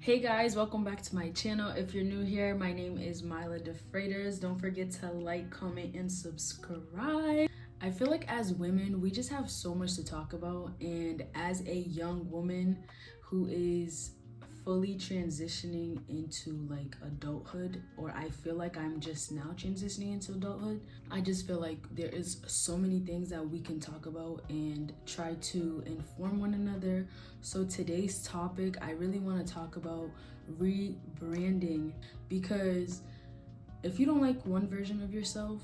Hey guys, welcome back to my channel. If you're new here, my name is Myla DeFreitas. Don't forget to like, comment, and subscribe. I feel like as women, we just have so much to talk about, and as a young woman who is fully transitioning into like adulthood, or I feel like I'm just now transitioning into adulthood, I just feel like there is so many things that we can talk about and try to inform one another. So today's topic, I really want to talk about rebranding, because if you don't like one version of yourself,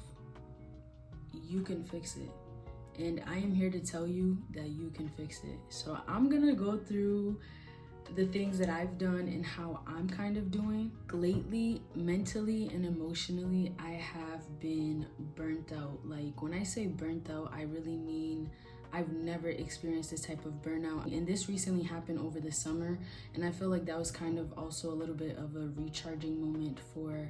you can fix it. And I am here to tell you that you can fix it. So I'm gonna go through the things that I've done and how I'm kind of doing. Lately, mentally and emotionally, I have been burnt out. Like when I say burnt out, I really mean I've never experienced this type of burnout. And this recently happened over the summer. And I feel like that was kind of also a little bit of a recharging moment for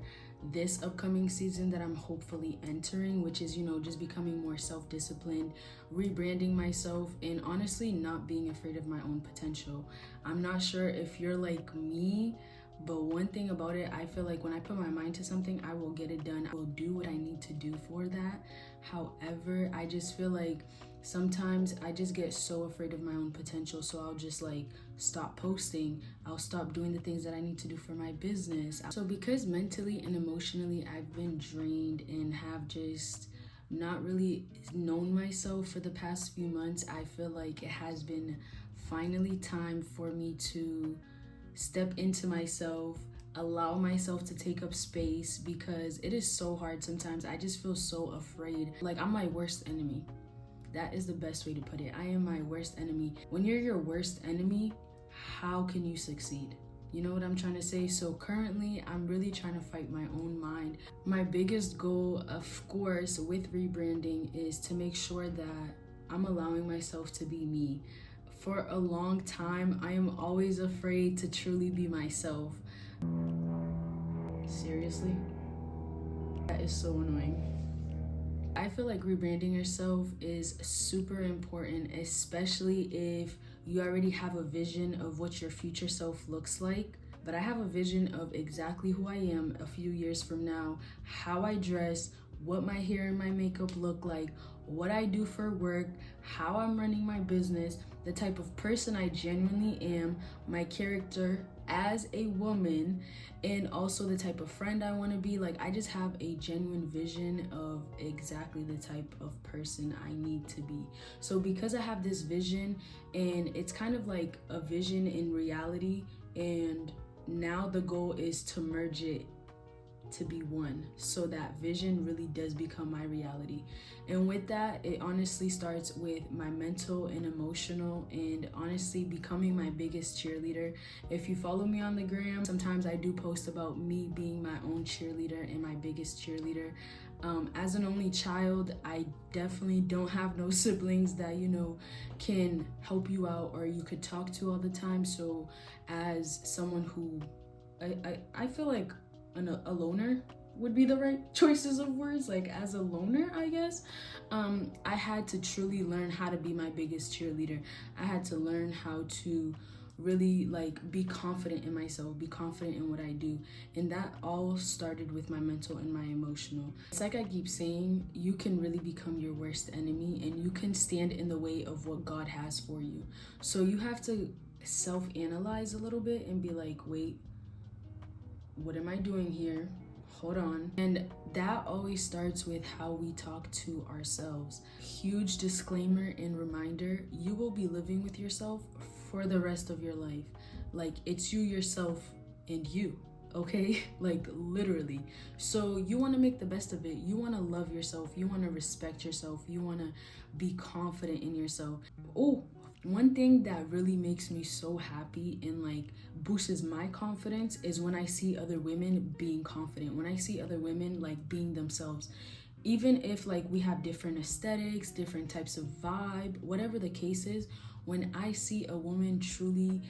this upcoming season that I'm hopefully entering, which is, just becoming more self-disciplined, rebranding myself, and honestly not being afraid of my own potential. I'm not sure if you're like me, but one thing about it, I feel like when I put my mind to something, I will get it done. I will do what I need to do for that. However, I just feel like sometimes I just get so afraid of my own potential, so I'll just like stop posting. I'll stop doing the things that I need to do for my business. So because mentally and emotionally I've been drained and have just not really known myself for the past few months, I feel like it has been finally time for me to step into myself, allow myself to take up space, because it is so hard sometimes. I just feel so afraid. Like I'm my worst enemy. That is the best way to put it. I am my worst enemy. When you're your worst enemy, how can you succeed? You know what I'm trying to say? So currently, I'm really trying to fight my own mind. My biggest goal, of course, with rebranding is to make sure that I'm allowing myself to be me. For a long time, I am always afraid to truly be myself. Seriously? That is so annoying. I feel like rebranding yourself is super important, especially if you already have a vision of what your future self looks like. But I have a vision of exactly who I am a few years from now, how I dress, what my hair and my makeup look like, what I do for work, how I'm running my business, the type of person I genuinely am, my character as a woman, and also the type of friend I want to be. Like I just have a genuine vision of exactly the type of person I need to be. So because I have this vision, and it's kind of like a vision in reality, and now the goal is to merge it to be one, so that vision really does become my reality. And with that, it honestly starts with my mental and emotional, and honestly becoming my biggest cheerleader. If you follow me on the gram, sometimes I do post about me being my own cheerleader and my biggest cheerleader. As an only child, I definitely don't have no siblings that can help you out or you could talk to all the time. So as someone who I feel like a loner would be the right choices of words, like as a loner, I guess. I had to truly learn how to be my biggest cheerleader. I had to learn how to really like be confident in myself, be confident in what I do. And that all started with my mental and my emotional. It's like I keep saying, you can really become your worst enemy, and you can stand in the way of what God has for you. So you have to self-analyze a little bit and be like, wait, what am I doing here? Hold on. And that always starts with how we talk to ourselves. Huge disclaimer and reminder, you will be living with yourself for the rest of your life. Like it's you, yourself, and you, okay? Like literally. So you want to make the best of it. You want to love yourself. You want to respect yourself. You want to be confident in yourself. Oh, one thing that really makes me so happy and like boosts my confidence is when I see other women being confident, when I see other women like being themselves. Even if like we have different aesthetics, different types of vibe, whatever the case is, when I see a woman truly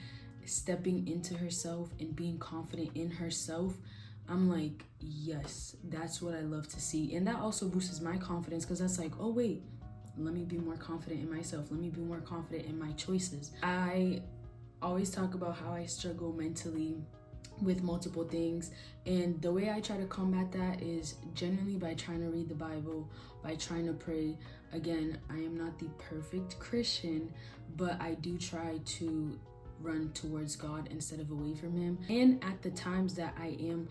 stepping into herself and being confident in herself, I'm like, yes, that's what I love to see. And that also boosts my confidence, because that's like, oh wait, let me be more confident in myself. Let me be more confident in my choices. I always talk about how I struggle mentally with multiple things, and the way I try to combat that is generally by trying to read the Bible, by trying to pray. Again, I am not the perfect Christian, but I do try to run towards God instead of away from him. And at the times that I am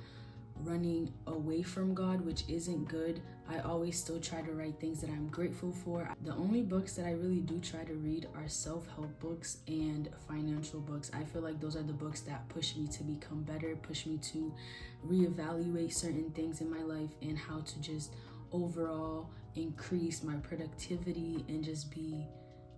running away from God, which isn't good, I always still try to write things that I'm grateful for. The only books that I really do try to read are self-help books and financial books. I feel like those are the books that push me to become better, push me to reevaluate certain things in my life and how to just overall increase my productivity and just be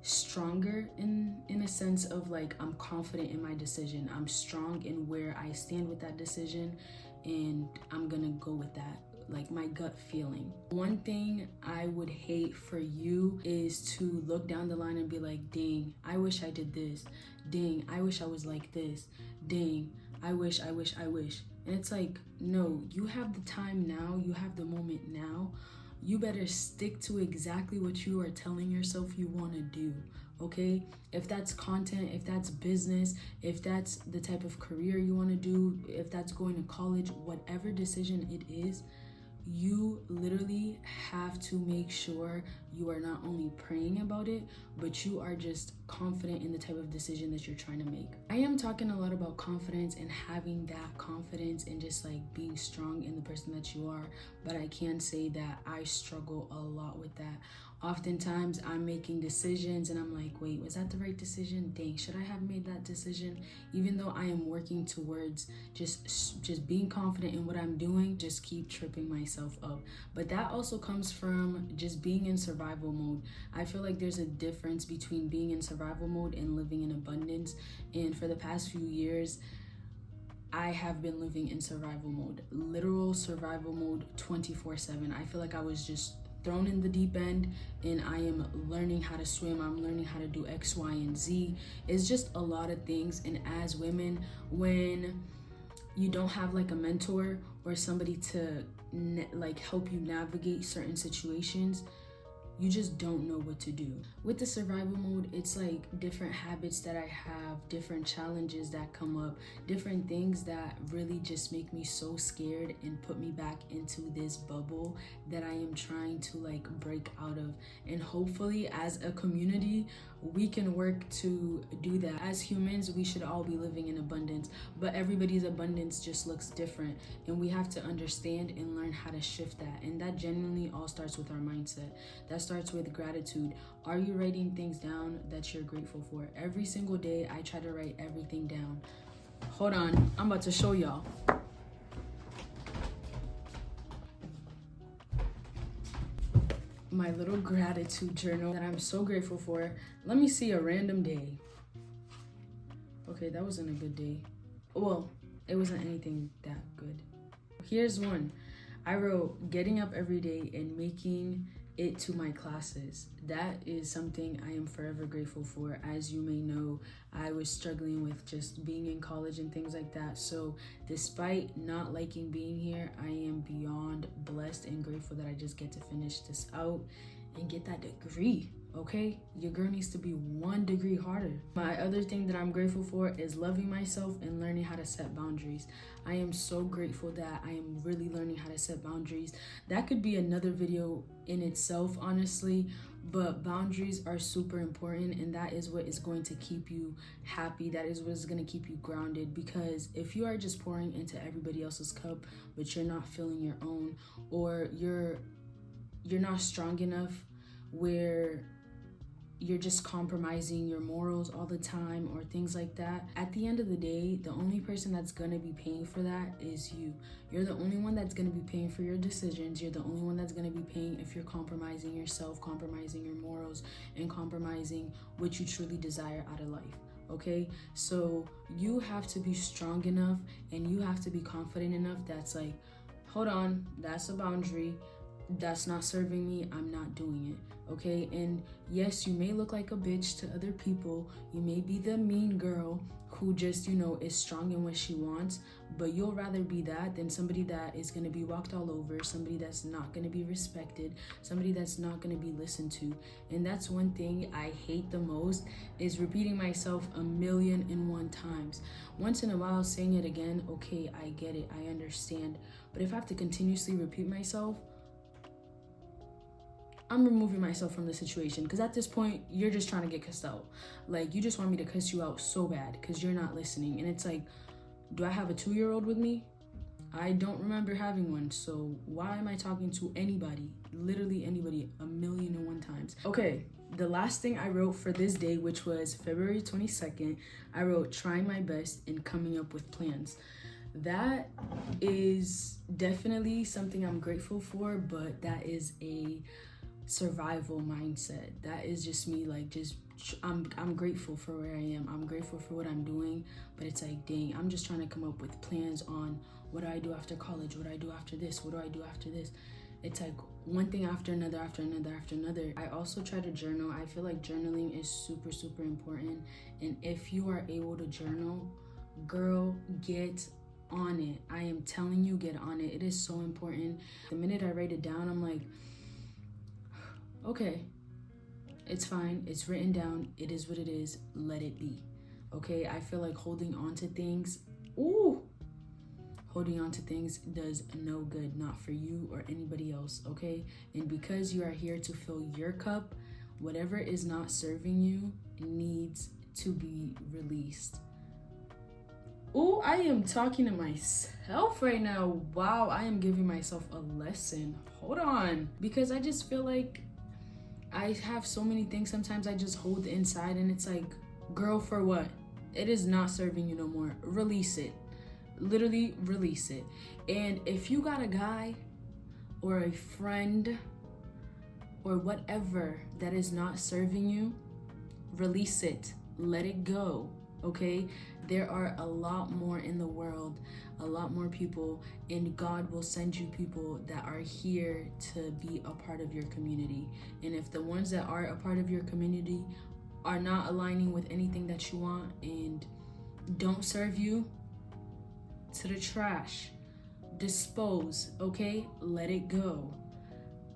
stronger in a sense of like, I'm confident in my decision, I'm strong in where I stand with that decision, and I'm gonna go with that, like my gut feeling. One thing I would hate for you is to look down the line and be like, dang, I wish I did this, dang, I wish I was like this, dang, I wish. And it's like, no, you have the time now, you have the moment now. You better stick to exactly what you are telling yourself you want to do, okay? If that's content, if that's business, if that's the type of career you want to do, if that's going to college, whatever decision it is, you literally have to make sure you are not only praying about it, but you are just confident in the type of decision that you're trying to make. I am talking a lot about confidence and having that confidence and just like being strong in the person that you are, but I can say that I struggle a lot with that. Oftentimes I'm making decisions and I'm like, wait, was that the right decision? Dang, should I have made that decision? Even though I am working towards just being confident in what I'm doing, just keep tripping myself up. But that also comes from just being in survival mode. I feel like there's a difference between being in survival mode and living in abundance. And for the past few years, I have been living in survival mode, literal survival mode 24/7. I feel like I was just thrown in the deep end and I am learning how to swim, I'm learning how to do X, Y, and Z. It's just a lot of things. And as women, when you don't have like a mentor or somebody to like help you navigate certain situations, you just don't know what to do. With the survival mode, it's like different habits that I have, different challenges that come up, different things that really just make me so scared and put me back into this bubble that I am trying to like break out of. And hopefully as a community, we can work to do that. As humans, we should all be living in abundance, but everybody's abundance just looks different, and we have to understand and learn how to shift that. And that genuinely all starts with our mindset. That starts with gratitude. Are you writing things down that you're grateful for? Every single day, I try to write everything down. Hold on, I'm about to show y'all. My little gratitude journal that I'm so grateful for. Let me see a random day. Okay, that wasn't a good day. Well, it wasn't anything that good. Here's one. I wrote getting up every day and making it to my classes. That is something I am forever grateful for. As you may know, I was struggling with just being in college and things like that. So despite not liking being here, I am beyond blessed and grateful that I just get to finish this out and get that degree. Okay, your girl needs to be 1 degree harder. My other thing that I'm grateful for is loving myself and learning how to set boundaries. I am so grateful that I am really learning how to set boundaries. That could be another video in itself, honestly, but boundaries are super important, and that is what is going to keep you happy. That is what is going to keep you grounded, because if you are just pouring into everybody else's cup but you're not filling your own, or you're not strong enough where you're just compromising your morals all the time or things like that, at the end of the day, the only person that's going to be paying for that is you. You're the only one that's going to be paying for your decisions. You're the only one that's going to be paying if you're compromising yourself, compromising your morals, and compromising what you truly desire out of life. Okay, so you have to be strong enough and you have to be confident enough that's like, hold on, that's a boundary. that's not serving me, I'm not doing it, okay? And yes, you may look like a bitch to other people. You may be the mean girl who just, is strong in what she wants, but you'll rather be that than somebody that is going to be walked all over, somebody that's not going to be respected, somebody that's not going to be listened to. And that's one thing I hate the most, is repeating myself 1,000,001 times. Once in a while, saying it again, okay, I get it, I understand. But if I have to continuously repeat myself, I'm removing myself from the situation, because at this point, you're just trying to get cussed out. Like, you just want me to cuss you out so bad because you're not listening. And it's like, do I have a 2-year-old with me? I don't remember having one, so why am I talking to anybody, literally anybody, 1,000,001 times? Okay, the last thing I wrote for this day, which was February 22nd, I wrote trying my best and coming up with plans. That is definitely something I'm grateful for, but that is a survival mindset. That is just me, like, I'm grateful for where I am. I'm grateful for what I'm doing, but it's like, dang, I'm just trying to come up with plans on what do I do after college, what do I do after this, what do I do after this. It's like one thing after another, after another, after another. I also try to journal. I feel like journaling is super, super important. And if you are able to journal, girl, get on it. I am telling you, get on it. It is so important. The minute I write it down, I'm like, okay, it's fine, it's written down, it is what it is, let it be, okay? I feel like holding on to things does no good, not for you or anybody else, okay? And because you are here to fill your cup, whatever is not serving you needs to be released. Oh, I am talking to myself right now. Wow, I am giving myself a lesson. Hold on, because I just feel like I have so many things sometimes I just hold inside, and it's like, girl, for what? It is not serving you no more. Release it. Literally release it. And if you got a guy or a friend or whatever that is not serving you, release it. Let it go. Okay? There are a lot more in the world, a lot more people, and God will send you people that are here to be a part of your community. And if the ones that are a part of your community are not aligning with anything that you want and don't serve you, to the trash. Dispose, okay? Let it go.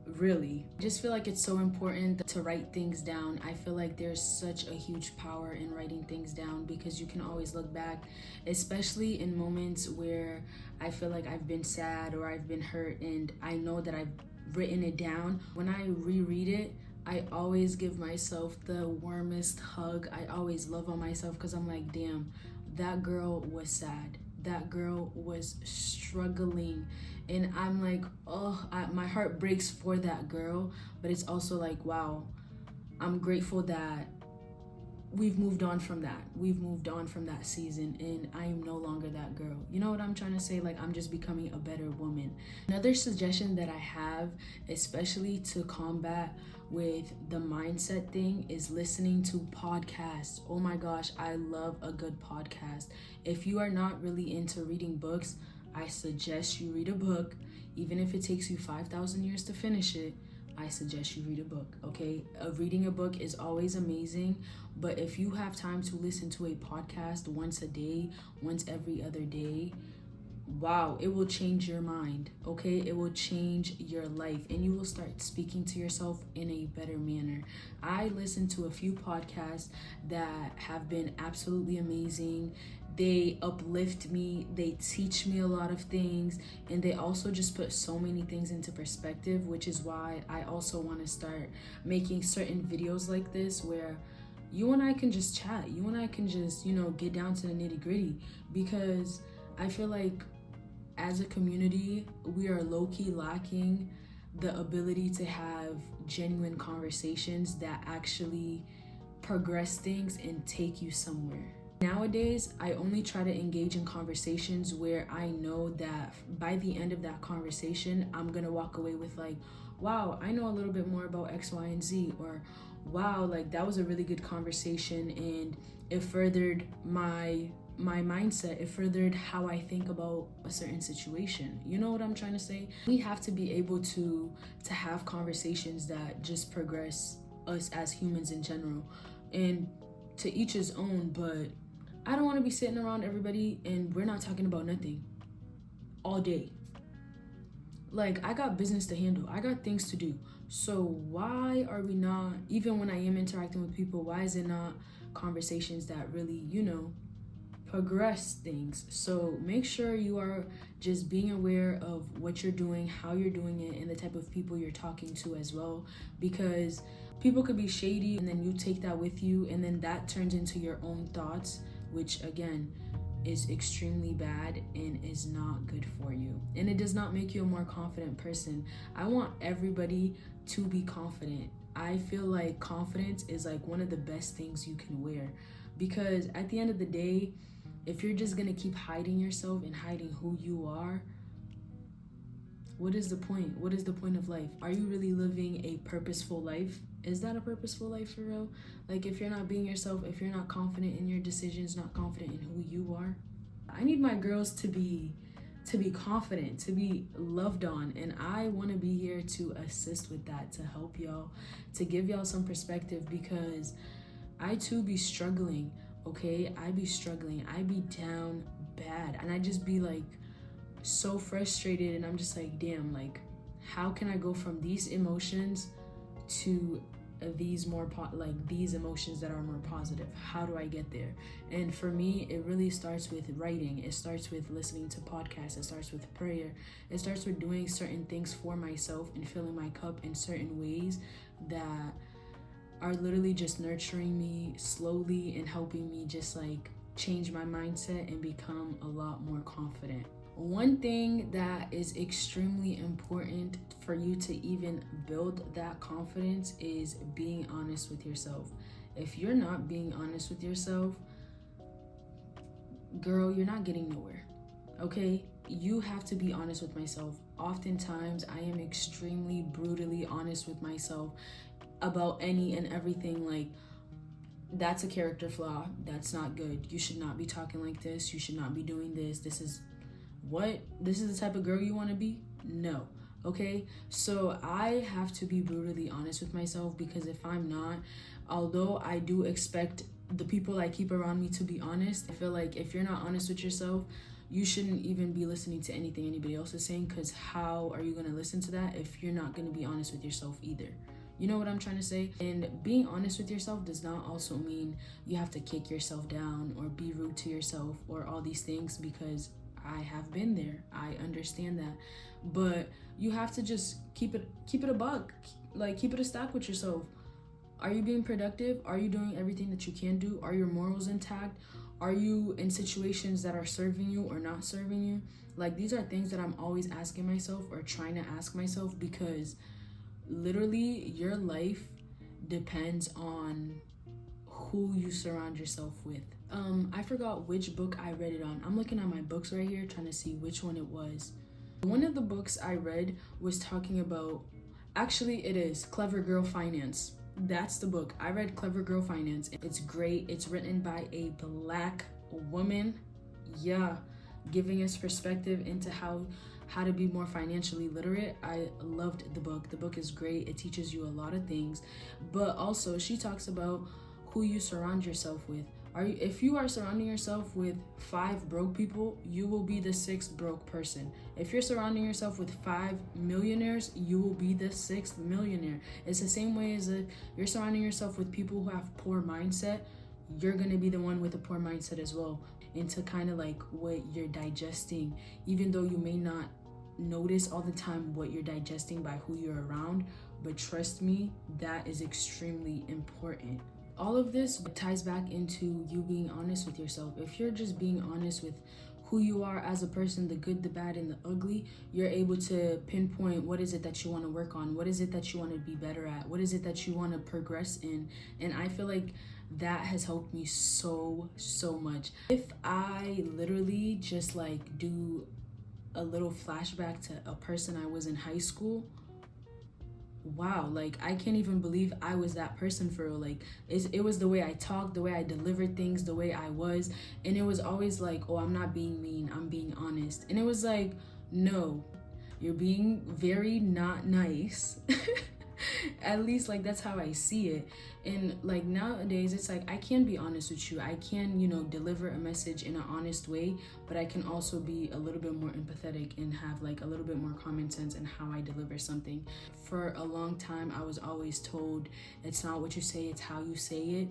Really. I just feel like it's so important to write things down. I feel like there's such a huge power in writing things down, because you can always look back, especially in moments where I feel like I've been sad or I've been hurt and I know that I've written it down. When I reread it, I always give myself the warmest hug. I always love on myself, because I'm like, damn, that girl was sad. That girl was struggling. And I'm like, my heart breaks for that girl. But it's also like, wow, I'm grateful that we've moved on from that. We've moved on from that season, and I am no longer that girl. You know what I'm trying to say? Like, I'm just becoming a better woman. Another suggestion that I have, especially to combat with the mindset thing, is listening to podcasts. Oh my gosh, I love a good podcast. If you are not really into reading books, I suggest you read a book. Even if it takes you 5,000 years to finish it, I suggest you read a book, okay? Reading a book is always amazing, but if you have time to listen to a podcast once a day, once every other day, wow, it will change your mind, okay? It will change your life, and you will start speaking to yourself in a better manner. I listen to a few podcasts that have been absolutely amazing. They uplift me, they teach me a lot of things, and they also just put so many things into perspective, which is why I also want to start making certain videos like this where you and I can just chat. You and I can just, get down to the nitty-gritty, because I feel like as a community, we are low-key lacking the ability to have genuine conversations that actually progress things and take you somewhere. Nowadays, I only try to engage in conversations where I know that by the end of that conversation, I'm gonna walk away with like, wow, I know a little bit more about X, Y, and Z, or wow, like that was a really good conversation and it furthered my my mindset, it furthered how I think about a certain situation. You know what I'm trying to say? We have to be able to have conversations that just progress us as humans in general, and to each his own. But I don't want to be sitting around everybody and we're not talking about nothing all day. Like, I got business to handle, I got things to do. So why are we not, even when I am interacting with people, why is it not conversations that really, progress things? So make sure you are just being aware of what you're doing, how you're doing it, and the type of people you're talking to as well, because people could be shady and then you take that with you and then that turns into your own thoughts, which again is extremely bad and is not good for you, and it does not make you a more confident person. I want everybody to be confident. I feel like confidence is like one of the best things you can wear, because at the end of the day, if you're just gonna keep hiding yourself and hiding who you are, what is the point? What is the point of life? Are you really living a purposeful life? Is that a purposeful life for real? Like, if you're not being yourself, if you're not confident in your decisions, not confident in who you are. I need my girls to be confident, to be loved on, and I want to be here to assist with that, to help y'all, to give y'all some perspective, because I too be struggling, okay? I be struggling. I be down bad, and I just be like so frustrated, and I'm just like, damn, like, how can I go from these emotions to these more these emotions that are more positive? How do I get there? And for me, it really starts with writing. It starts with listening to podcasts. It starts with prayer. It starts with doing certain things for myself and filling my cup in certain ways that are literally just nurturing me slowly and helping me just like change my mindset and become a lot more confident. One thing that is extremely important for you to even build that confidence is being honest with yourself. If you're not being honest with yourself, girl, you're not getting nowhere, okay? You have to be honest with myself. Oftentimes, I am extremely brutally honest with myself about any and everything. Like, that's a character flaw. That's not good. You should not be talking like this. You should not be doing this. This is the type of girl you want to be? No. Okay? So I have to be brutally honest with myself, because if I'm not, although I do expect the people I keep around me to be honest, I feel like if you're not honest with yourself, you shouldn't even be listening to anything anybody else is saying, because how are you going to listen to that if you're not going to be honest with yourself either? You know what I'm trying to say? And being honest with yourself does not also mean you have to kick yourself down or be rude to yourself or all these things, because I have been there. I understand that. But you have to just keep it a buck. Like, keep it a stack with yourself. Are you being productive? Are you doing everything that you can do? Are your morals intact? Are you in situations that are serving you or not serving you? Like, these are things that I'm always asking myself or trying to ask myself, because literally your life depends on who you surround yourself with. I forgot which book I read it on. I'm looking at my books right here trying to see which one it was. One of the books I read was talking about, actually it is Clever Girl Finance. That's the book. I read Clever Girl Finance. It's great. It's written by a Black woman. Yeah, giving us perspective into how to be more financially literate. I loved the book. The book is great. It teaches you a lot of things. But also she talks about who you surround yourself with. If you are surrounding yourself with 5 broke people, you will be the 6th broke person. If you're surrounding yourself with 5 millionaires, you will be the 6th millionaire. It's the same way as if you're surrounding yourself with people who have poor mindset, you're gonna be the one with a poor mindset as well. Into kind of like what you're digesting, even though you may not notice all the time what you're digesting by who you're around, but trust me, that is extremely important. All of this ties back into you being honest with yourself. If you're just being honest with who you are as a person, the good, the bad, and the ugly, you're able to pinpoint what is it that you want to work on, what is it that you want to be better at, what is it that you want to progress in. And I feel like that has helped me so much. If I literally just like do a little flashback to a person I was in high school, wow, like I can't even believe I was that person for real. Like it was the way I talked, the way I delivered things, the way I was. And it was always like, oh, I'm not being mean, I'm being honest. And it was like, no, you're being very not nice. At least like that's how I see it. And like nowadays it's like I can be honest with you, I can, you know, deliver a message in an honest way, but I can also be a little bit more empathetic and have like a little bit more common sense in how I deliver something. For a long time I was always told it's not what you say, it's how you say it.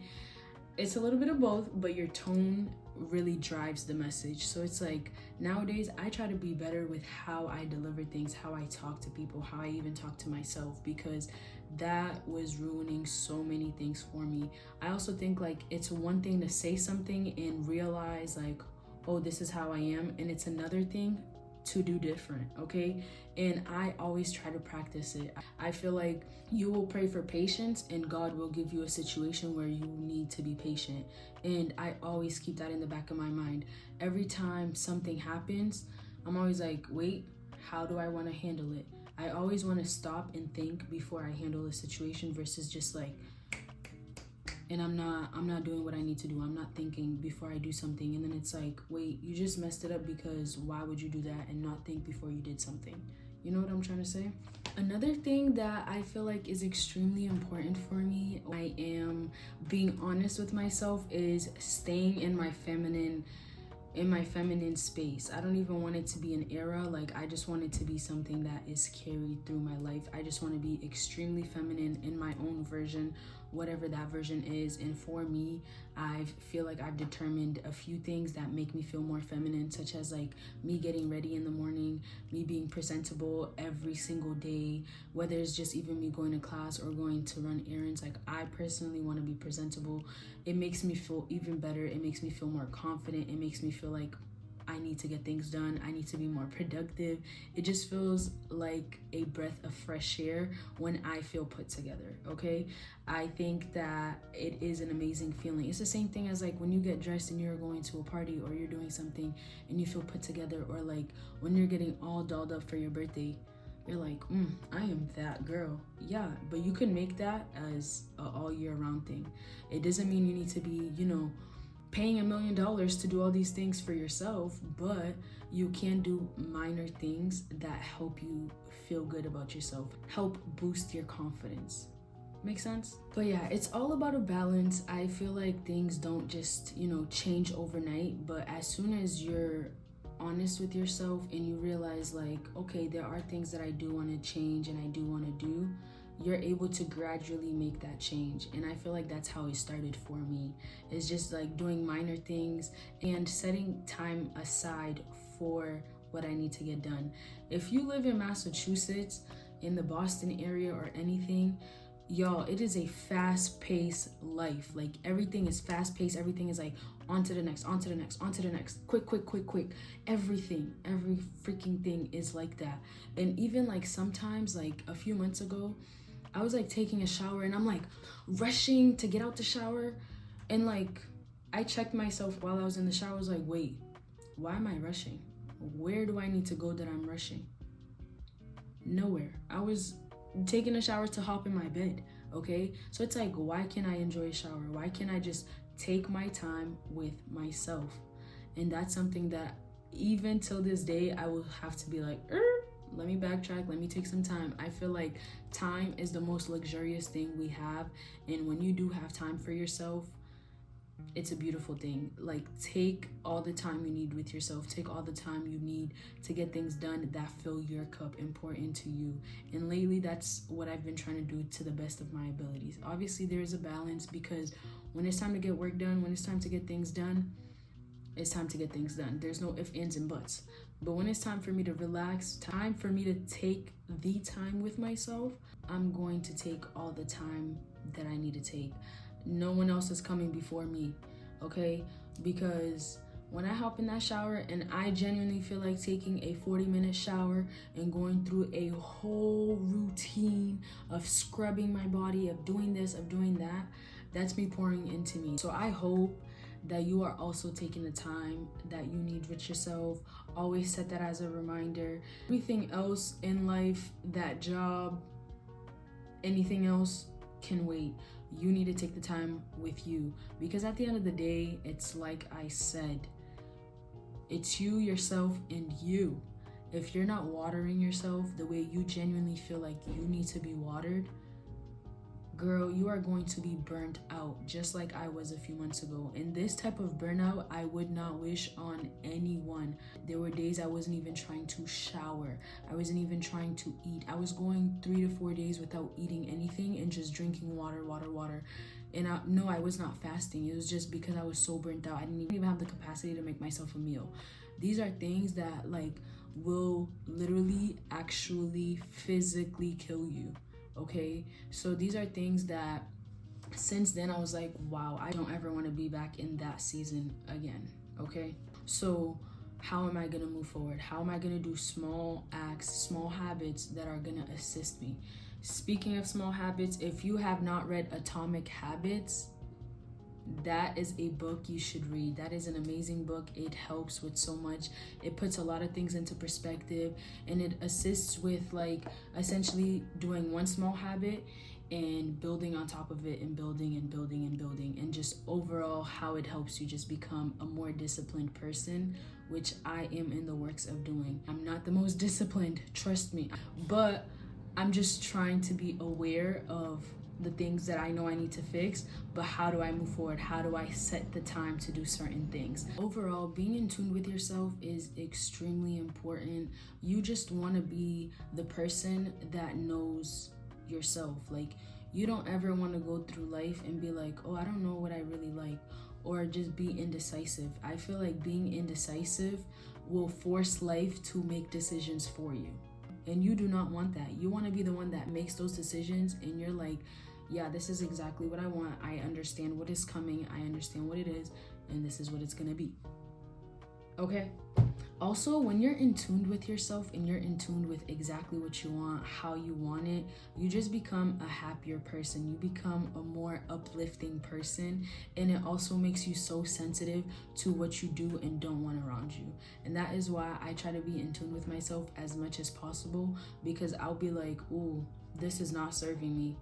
It's a little bit of both, but your tone really drives the message. So it's like nowadays I try to be better with how I deliver things, how I talk to people, how I even talk to myself, because that was ruining so many things for me. I also think like it's one thing to say something and realize like, oh, this is how I am, and it's another thing to do different, okay? And I always try to practice it. I feel like you will pray for patience and God will give you a situation where you need to be patient. And I always keep that in the back of my mind. Every time something happens, I'm always like, wait, how do I want to handle it? I always want to stop and think before I handle a situation versus just like, and I'm not doing what I need to do. I'm not thinking before I do something, and then it's like, wait, you just messed it up, because why would you do that and not think before you did something? You know what I'm trying to say? Another thing that I feel like is extremely important for me, I am being honest with myself, is staying in my feminine space. I don't even want it to be an era. Like I just want it to be something that is carried through my life. I just want to be extremely feminine in my own version, whatever that version is. And for me, I feel like I've determined a few things that make me feel more feminine, such as like me getting ready in the morning, me being presentable every single day, whether it's just even me going to class or going to run errands. Like I personally want to be presentable. It makes me feel even better. It makes me feel more confident. It makes me feel like I need to get things done. I need to be more productive. It just feels like a breath of fresh air when I feel put together, okay? I think that it is an amazing feeling. It's the same thing as like when you get dressed and you're going to a party or you're doing something and you feel put together, or like when you're getting all dolled up for your birthday. You're like, I am that girl. Yeah, but you can make that as a all year round thing. It doesn't mean you need to be, you know, paying $1 million to do all these things for yourself, but you can do minor things that help you feel good about yourself, help boost your confidence. Make sense? But yeah, it's all about a balance. I feel like things don't just, you know, change overnight, but as soon as you're honest with yourself and you realize like, okay, there are things that I do want to change and I do want to do, you're able to gradually make that change. And I feel like that's how it started for me. It's just like doing minor things and setting time aside for what I need to get done. If you live in Massachusetts, in the Boston area or anything, y'all, it is a fast-paced life. Like everything is fast-paced. Everything is like on to the next, on to the next, on to the next. Quick. Everything, every freaking thing is like that. And even like sometimes, like a few months ago, I was like taking a shower and I'm like rushing to get out the shower. And like I checked myself while I was in the shower. I was like, wait, why am I rushing? Where do I need to go that I'm rushing? Nowhere. I was taking a shower to hop in my bed, okay? So it's like, why can't I enjoy a shower? Why can't I just take my time with myself? And that's something that even till this day, I will have to be like, let me backtrack, let me take some time. I feel like time is the most luxurious thing we have. And when you do have time for yourself, it's a beautiful thing. Like take all the time you need with yourself. Take all the time you need to get things done that fill your cup, important to you. And lately, that's what I've been trying to do to the best of my abilities. Obviously, there is a balance, because when it's time to get work done, when it's time to get things done, it's time to get things done. There's no ifs, ands, and buts. But when it's time for me to relax, time for me to take the time with myself, I'm going to take all the time that I need to take. No one else is coming before me, okay? Because when I hop in that shower and I genuinely feel like taking a 40-minute shower and going through a whole routine of scrubbing my body, of doing this, of doing that, that's me pouring into me. So I hope that you are also taking the time that you need with yourself. Always set that as a reminder. Everything else in life, that job, Anything else can wait. You need to take the time with you, because at the end of the day, it's like I said, it's you, yourself, and you. If you're not watering yourself the way you genuinely feel like you need to be watered, girl, you are going to be burnt out, just like I was a few months ago. And this type of burnout, I would not wish on anyone. There were days I wasn't even trying to shower. I wasn't even trying to eat. I was going 3 to 4 days without eating anything and just drinking water. And I was not fasting. It was just because I was so burnt out. I didn't even have the capacity to make myself a meal. These are things that will literally, actually, physically kill you. Okay, so these are things that since then I was like, wow, I don't ever want to be back in that season again. Okay, so how am I gonna move forward? How am I gonna do small acts, small habits that are gonna assist me? Speaking of small habits, if you have not read Atomic Habits, that is a book you should read. That is an amazing book. It helps with so much. It puts a lot of things into perspective, and it assists with essentially doing one small habit and building on top of it, and building, and just overall how it helps you just become a more disciplined person, which I am in the works of doing. I'm not the most disciplined, trust me, but I'm just trying to be aware of the things that I know I need to fix, but how do I move forward? How do I set the time to do certain things? Overall, being in tune with yourself is extremely important. You just want to be the person that knows yourself. You don't ever want to go through life and be like, oh, I don't know what I really like, or just be indecisive. I feel like being indecisive will force life to make decisions for you. And you do not want that. You want to be the one that makes those decisions, and you're like, yeah, this is exactly what I want. I understand what is coming. I understand what it is, and this is what it's gonna be. Okay? Also, when you're in tune with yourself and you're in tune with exactly what you want, how you want it, you just become a happier person. You become a more uplifting person, and it also makes you so sensitive to what you do and don't want around you. And that is why I try to be in tune with myself as much as possible, because I'll be like, ooh, this is not serving me.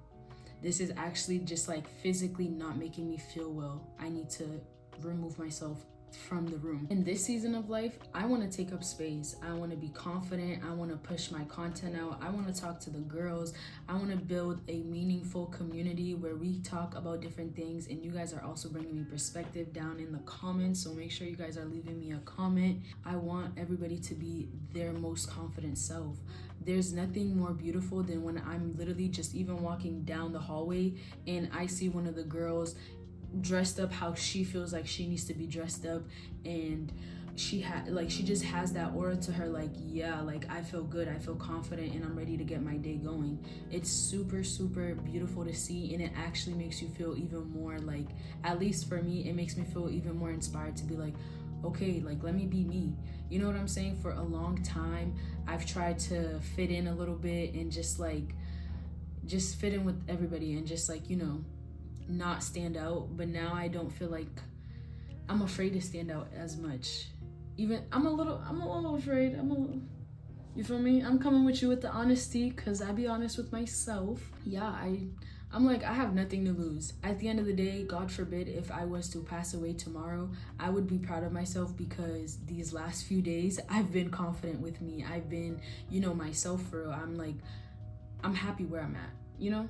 This is actually just physically not making me feel well. I need to remove myself from the room. In this season of life, I want to take up space. I want to be confident. I want to push my content out. I want to talk to the girls. I want to build a meaningful community where we talk about different things, and you guys are also bringing me perspective down in the comments, so make sure you guys are leaving me a comment. I want everybody to be their most confident self. There's nothing more beautiful than when I'm literally just even walking down the hallway and I see one of the girls dressed up how she feels like she needs to be dressed up, and she just has that aura to her, I feel good, I feel confident, and I'm ready to get my day going. It's super, super beautiful to see, and it actually makes you feel even more at least for me, it makes me feel even more inspired to be okay, let me be me. You know what I'm saying? For a long time, I've tried to fit in a little bit and just fit in with everybody and just not stand out. But now I don't feel like I'm afraid to stand out as much. Even I'm a little afraid. You feel me? I'm coming with you with the honesty, because I be honest with myself. Yeah, I'm I have nothing to lose. At the end of the day, God forbid, if I was to pass away tomorrow, I would be proud of myself, because these last few days, I've been confident with me. I've been, myself for real. I'm happy where I'm at,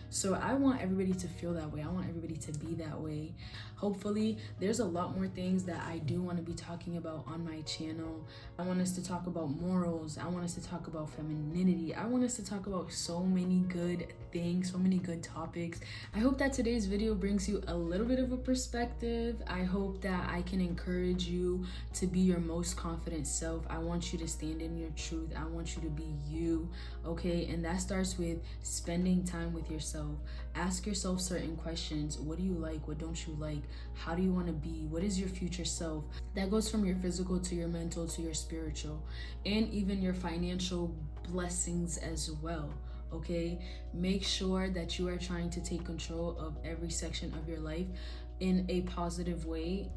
So I want everybody to feel that way. I want everybody to be that way. Hopefully, there's a lot more things that I do want to be talking about on my channel. I want us to talk about morals. I want us to talk about femininity. I want us to talk about so many good things, so many good topics. I hope that today's video brings you a little bit of a perspective. I hope that I can encourage you to be your most confident self. I want you to stand in your truth. I want you to be you, okay? And that starts with spending time with yourself. Ask yourself certain questions. What do you like? What don't you like? How do you want to be? What is your future self? That goes from your physical to your mental to your spiritual, and even your financial blessings as well. Okay, make sure that you are trying to take control of every section of your life in a positive way.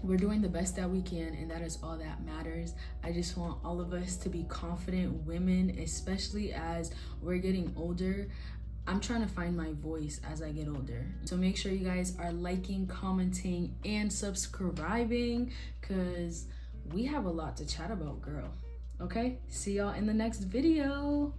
We're doing the best that we can, and that is all that matters. I just want all of us to be confident women, especially as we're getting older. I'm trying to find my voice as I get older. So make sure you guys are liking, commenting, and subscribing, because we have a lot to chat about, girl. Okay, see y'all in the next video.